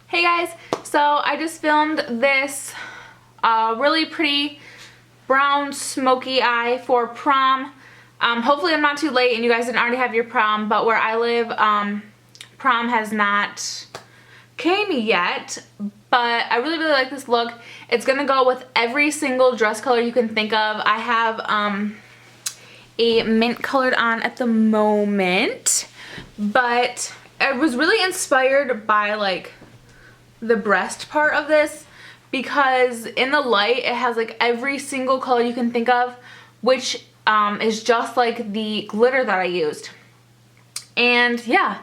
Hey guys, so I just filmed this really pretty brown smoky eye for prom. Hopefully I'm not too late and you guys didn't already have your prom, but where I live, prom has not came yet, but I really like this look. It's gonna go with every single dress color you can think of. I have a mint colored on at the moment, but I was really inspired by like the breast part of this because in the light it has like every single color you can think of, which is just like the glitter that I used. And yeah,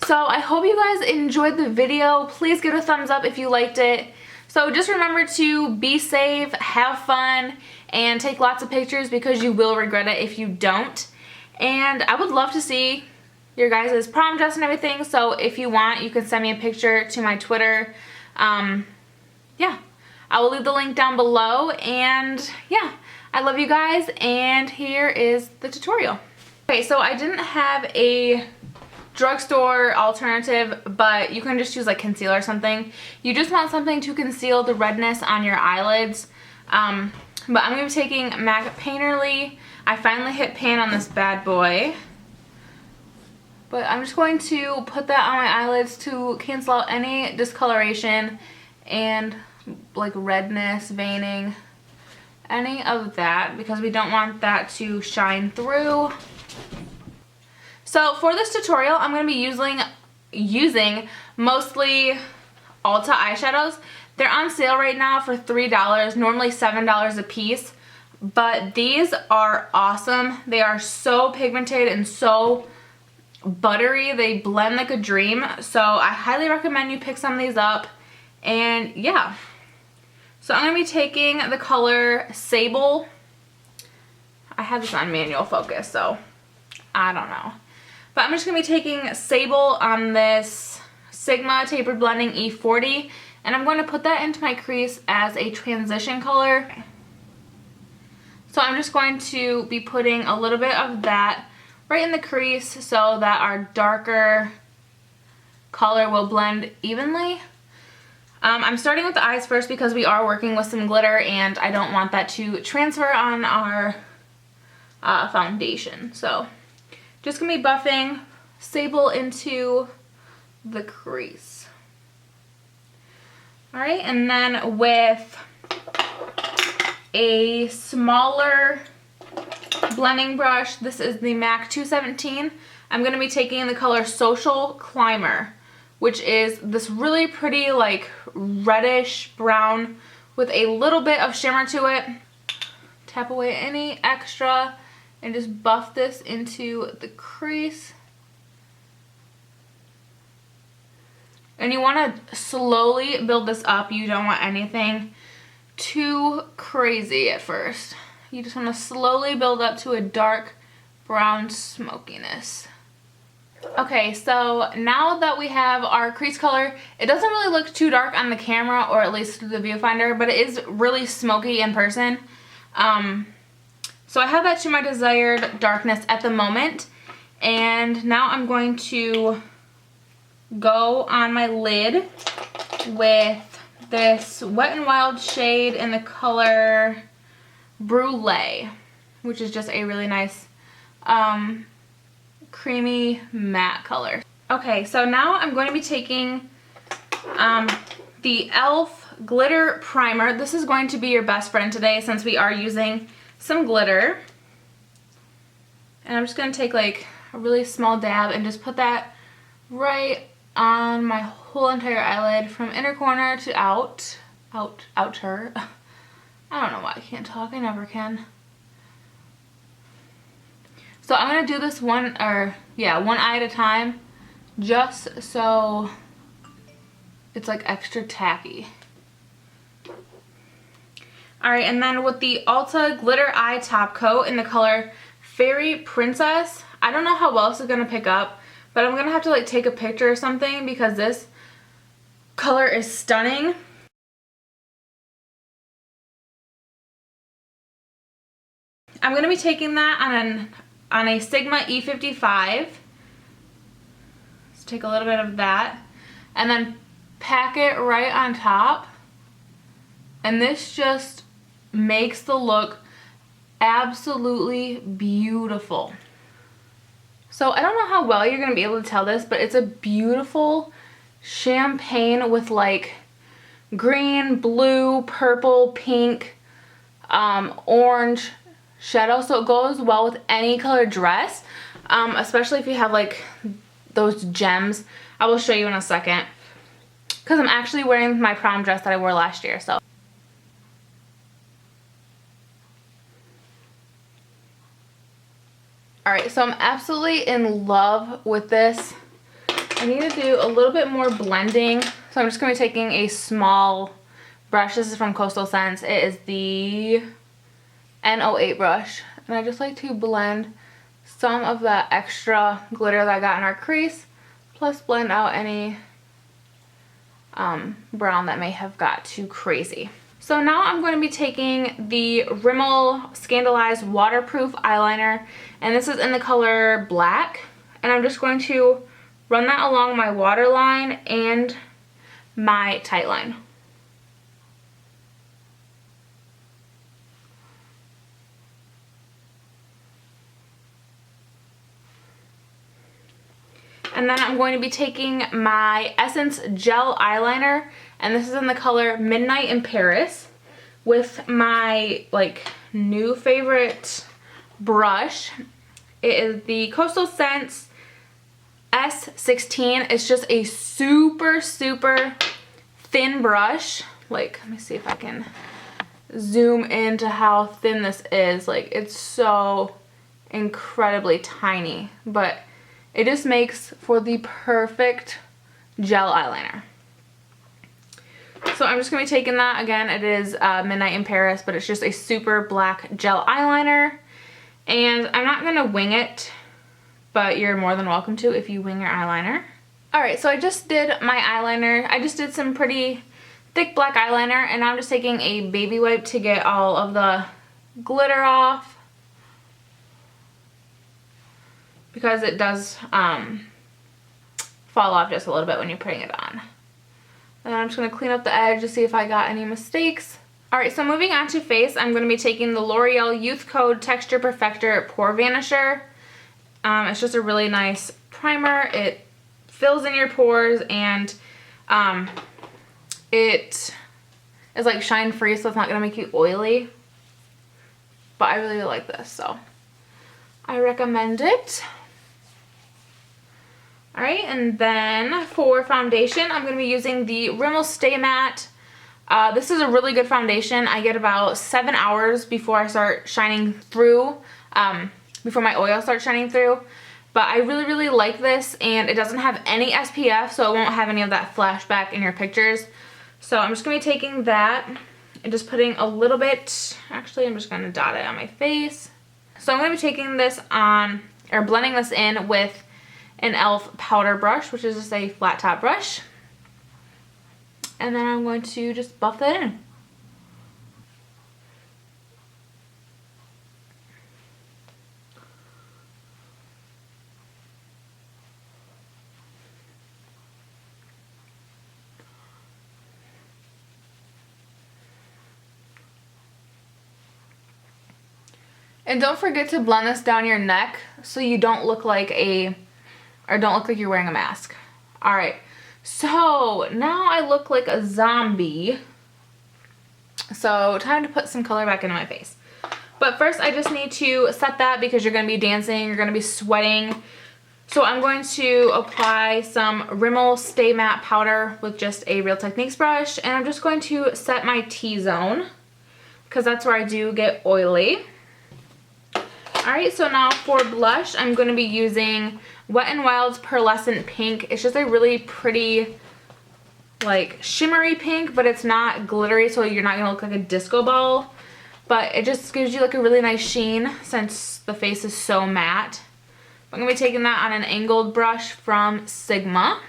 so I hope you guys enjoyed the video. Please give it a thumbs up if you liked it. So just remember to be safe, have fun, and take lots of pictures because you will regret it if you don't. And I would love to see your guys' prom dress and everything, so if you want, you can send me a picture to my Twitter. Yeah, I will leave the link down below, and yeah, I love you guys, and here is the tutorial. Okay, so I didn't have a drugstore alternative, but you can just use like concealer or something. You just want something to conceal the redness on your eyelids. But I'm going to be taking MAC Painterly. I finally hit pan on this bad boy. But I'm just going to put that on my eyelids to cancel out any discoloration and like redness, veining, any of that, because we don't want that to shine through. So for this tutorial, I'm going to be using mostly Ulta eyeshadows. They're on sale right now for $3, normally $7 a piece. But these are awesome. They are so pigmented and so buttery. They blend like a dream. So I highly recommend you pick some of these up. And yeah. So I'm going to be taking the color Sable. I have this on manual focus, so I don't know. But I'm just going to be taking Sable on this Sigma Tapered Blending E40. And I'm going to put that into my crease as a transition color. So I'm just going to be putting a little bit of that right in the crease so that our darker color will blend evenly. I'm starting with the eyes first because we are working with some glitter and I don't want that to transfer on our foundation. So just gonna be buffing Sable into the crease. Alright, and then with a smaller blending brush, this is the MAC 217. I'm going to be taking the color Social Climber, which is this really pretty like reddish brown with a little bit of shimmer to it. Tap away any extra and just buff this into the crease. And you want to slowly build this up. You don't want anything too crazy at first. You just want to slowly build up to a dark brown smokiness. Okay, so now that we have our crease color, it doesn't really look too dark on the camera, or at least through the viewfinder, but it is really smoky in person. So I have that to my desired darkness at the moment, and now I'm going to go on my lid with this Wet n Wild shade in the color Brulee, which is just a really nice creamy matte color. Okay, so now I'm going to be taking the e.l.f. glitter primer. This is going to be your best friend today since we are using some glitter. And I'm just going to take like a really small dab and just put that right on my whole entire eyelid from inner corner to outer. I don't know why I can't talk. I never can. So I'm going to do this one eye at a time, just so it's like extra tacky. Alright, and then with the Ulta Glitter Eye Top Coat in the color Fairy Princess, I don't know how well this is going to pick up, but I'm going to have to like take a picture or something because this color is stunning. I'm going to be taking that on a Sigma E55. Let's take a little bit of that and then pack it right on top, and this just makes the look absolutely beautiful. So I don't know how well you're going to be able to tell this, but it's a beautiful champagne with like green, blue, purple, pink, orange shadow. So it goes well with any color dress, especially if you have like those gems. I will show you in a second because I'm actually wearing my prom dress that I wore last year. So alright, so I'm absolutely in love with this. I need to do a little bit more blending. So I'm just going to be taking a small brush. This is from Coastal Scents. It is the N08 brush. And I just like to blend some of that extra glitter that I got in our crease. Plus blend out any brown that may have got too crazy. So now I'm going to be taking the Rimmel Scandalized Waterproof Eyeliner. And this is in the color Black. And I'm just going to run that along my waterline and my tight line. And then I'm going to be taking my Essence Gel Eyeliner, and this is in the color Midnight in Paris, with my like new favorite brush. It is the Coastal Scents S16. It's just a super thin brush. Like, let me see if I can zoom into how thin this is. Like, it's so incredibly tiny, but it just makes for the perfect gel eyeliner. So I'm just going to be taking that. Again, it is Midnight in Paris, but it's just a super black gel eyeliner. And I'm not going to wing it, but you're more than welcome to if you wing your eyeliner. Alright, so I just did my eyeliner. I just did some pretty thick black eyeliner, and now I'm just taking a baby wipe to get all of the glitter off, because it does fall off just a little bit when you're putting it on. And I'm just going to clean up the edge to see if I got any mistakes. Alright, so moving on to face, I'm going to be taking the L'Oreal Youth Code Texture Perfector Pore Vanisher. It's just a really nice primer. It fills in your pores, and it is like shine free, so it's not going to make you oily. But I really like this, so I recommend it. Alright, and then for foundation, I'm going to be using the Rimmel Stay Matte. This is a really good foundation. I get about 7 hours before I start shining through, before my oil starts shining through. But I really like this, and it doesn't have any SPF, so it won't have any of that flashback in your pictures. So I'm just going to be taking that and just putting a little bit, actually I'm just going to dot it on my face. So I'm going to be taking this on, or blending this in with an e.l.f. powder brush, which is just a flat top brush. And then I'm going to just buff that in. And don't forget to blend this down your neck so you don't look like you're wearing a mask. Alright, so now I look like a zombie. So time to put some color back into my face. But first I just need to set that because you're going to be dancing, you're going to be sweating. So I'm going to apply some Rimmel Stay Matte powder with just a Real Techniques brush. And I'm just going to set my T-zone because that's where I do get oily. Alright, so now for blush, I'm going to be using Wet n Wild's Pearlesant Pink. It's just a really pretty, like, shimmery pink, but it's not glittery, so you're not going to look like a disco ball. But it just gives you, like, a really nice sheen since the face is so matte. I'm going to be taking that on an angled brush from Sigma.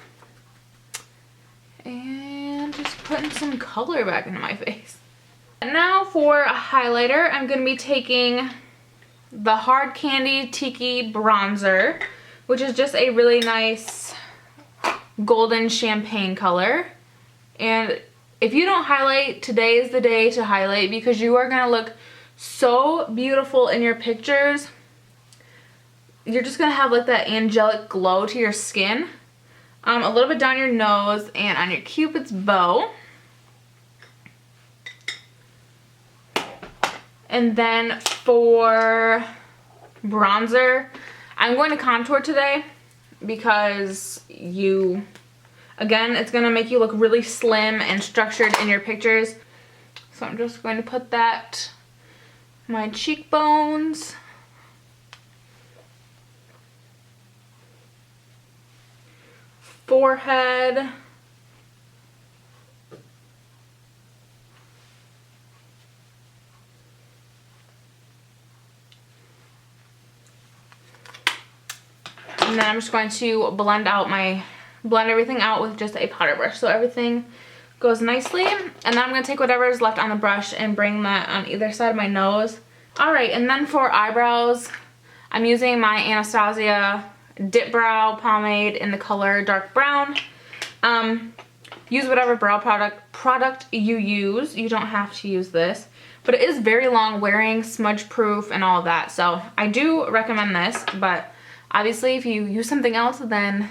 And just putting some color back into my face. And now for a highlighter, I'm going to be taking the Hard Candy Tiki Bronzer, which is just a really nice golden champagne color. And if you don't highlight, today is the day to highlight because you are going to look so beautiful in your pictures. You're just going to have like that angelic glow to your skin. A little bit down your nose and on your Cupid's bow. And then for bronzer, I'm going to contour today because again, it's going to make you look really slim and structured in your pictures. So I'm just going to put that on my cheekbones. Forehead. And then I'm just going to blend everything out with just a powder brush so everything goes nicely. And then I'm going to take whatever is left on the brush and bring that on either side of my nose. Alright, and then for eyebrows, I'm using my Anastasia Dip Brow Pomade in the color dark brown. Use whatever brow product you use. You don't have to use this. But it is very long wearing, smudge proof, and all of that. So I do recommend this, but obviously, if you use something else, then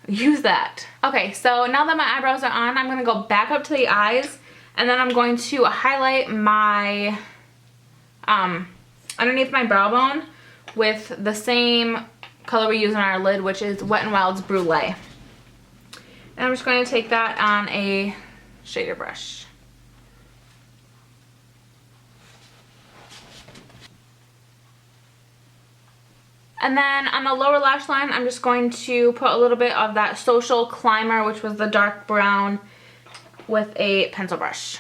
use that. Okay, so now that my eyebrows are on, I'm going to go back up to the eyes, and then I'm going to highlight my, underneath my brow bone with the same color we use on our lid, which is Wet n Wild's Brulee. And I'm just going to take that on a shader brush. And then on the lower lash line, I'm just going to put a little bit of that Social Climber, which was the dark brown, with a pencil brush.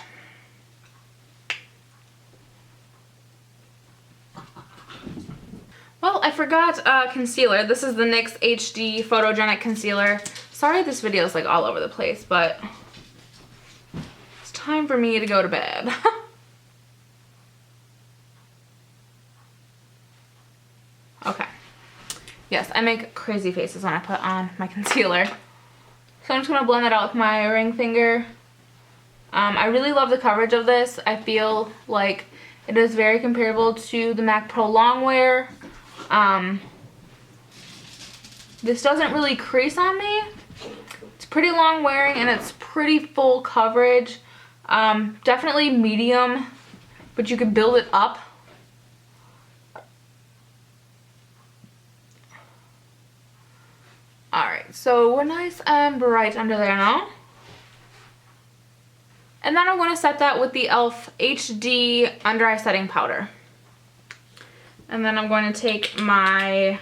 Well, I forgot concealer. This is the NYX HD Photogenic Concealer. Sorry this video is like all over the place, but it's time for me to go to bed. Okay. Yes, I make crazy faces when I put on my concealer. So I'm just going to blend that out with my ring finger. I really love the coverage of this. I feel like it is very comparable to the MAC Pro Longwear. This doesn't really crease on me. It's pretty long wearing and it's pretty full coverage. Definitely medium, but you can build it up. Alright, so we're nice and bright under there now. And then I'm going to set that with the e.l.f. HD Under Eye Setting Powder. And then I'm going to take my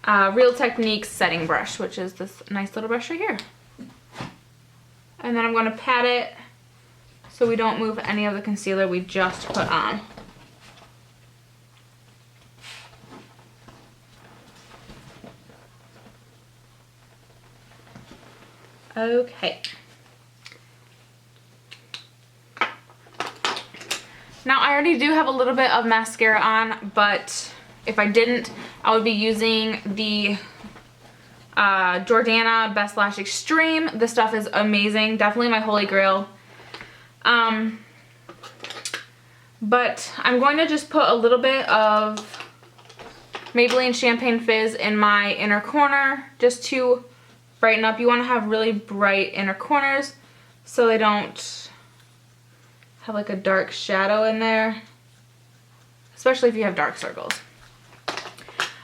Real Techniques setting brush, which is this nice little brush right here. And then I'm going to pat it so we don't move any of the concealer we just put on. Okay. Now I already do have a little bit of mascara on, but if I didn't, I would be using the Jordana Best Lash Extreme. This stuff is amazing. Definitely my holy grail. But I'm going to just put a little bit of Maybelline Champagne Fizz in my inner corner just to brighten up. You want to have really bright inner corners so they don't have like a dark shadow in there, especially if you have dark circles.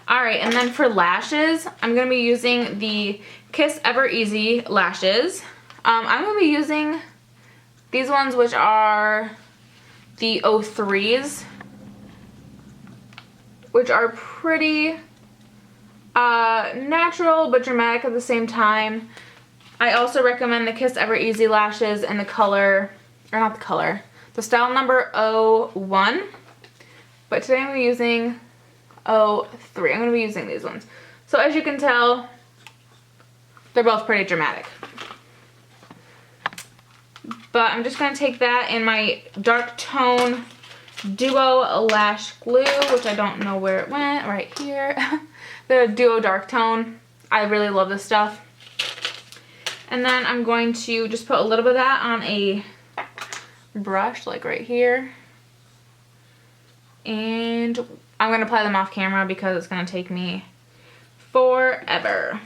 Alright, and then for lashes, I'm going to be using the Kiss Ever Easy lashes. I'm going to be using these ones, which are the 03s, which are pretty natural but dramatic at the same time. I also recommend the Kiss Ever Easy lashes in the color, or not the color, the style number 01. But today I'm going to be using 03. I'm going to be using these ones. So as you can tell, they're both pretty dramatic. But I'm just going to take that in my dark tone Duo Lash Glue, which I don't know where it went, right here. The Duo Dark Tone. I really love this stuff. And then I'm going to just put a little bit of that on a brush, like right here. And I'm going to apply them off camera because it's going to take me forever.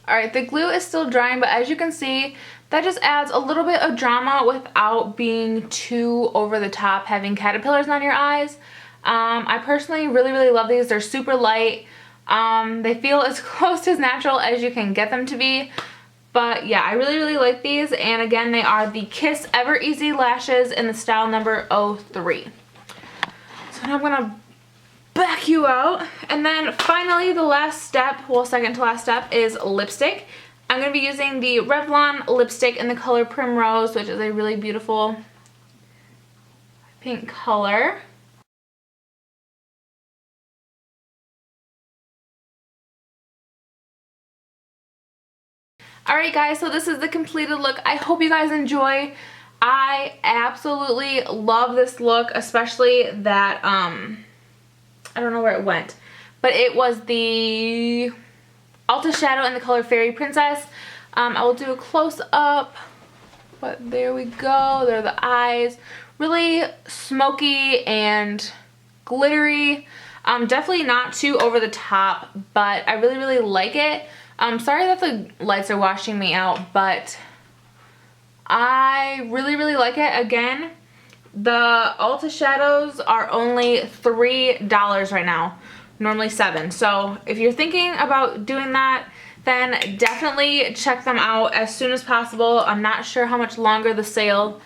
Alright, the glue is still drying, but as you can see, that just adds a little bit of drama without being too over the top, having caterpillars on your eyes. I personally really love these. They're super light. They feel as close to as natural as you can get them to be. But yeah, I really like these. And again, they are the Kiss Ever Easy Lashes in the style number 03. So now I'm going to back you out. And then finally the last step, well, second to last step, is lipstick. I'm going to be using the Revlon lipstick in the color Primrose, which is a really beautiful pink color. Alright guys, so this is the completed look. I hope you guys enjoy. I absolutely love this look, especially that, I don't know where it went, but it was the Ulta shadow in the color Fairy Princess. I will do a close-up, but there we go. There are the eyes. Really smoky and glittery. Definitely not too over the top, but I really like it. I'm sorry that the lights are washing me out, but I really like it. Again, the Ulta shadows are only $3 right now, normally $7. So if you're thinking about doing that, then definitely check them out as soon as possible. I'm not sure how much longer the sale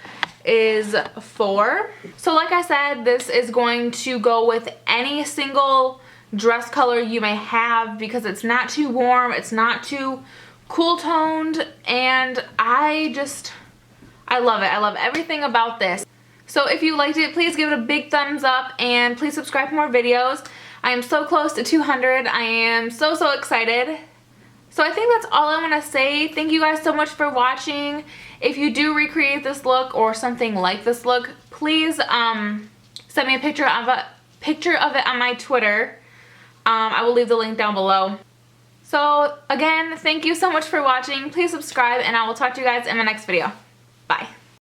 is for. So like I said, this is going to go with any single dress color you may have because it's not too warm, it's not too cool toned, and I love it. I love everything about this. So if you liked it, please give it a big thumbs up and please subscribe for more videos. I am so close to 200. I am so excited. So I think that's all I want to say. Thank you guys so much for watching. If you do recreate this look or something like this look, please send me a picture of it on my Twitter. I will leave the link down below. So again, thank you so much for watching. Please subscribe and I will talk to you guys in my next video. Bye.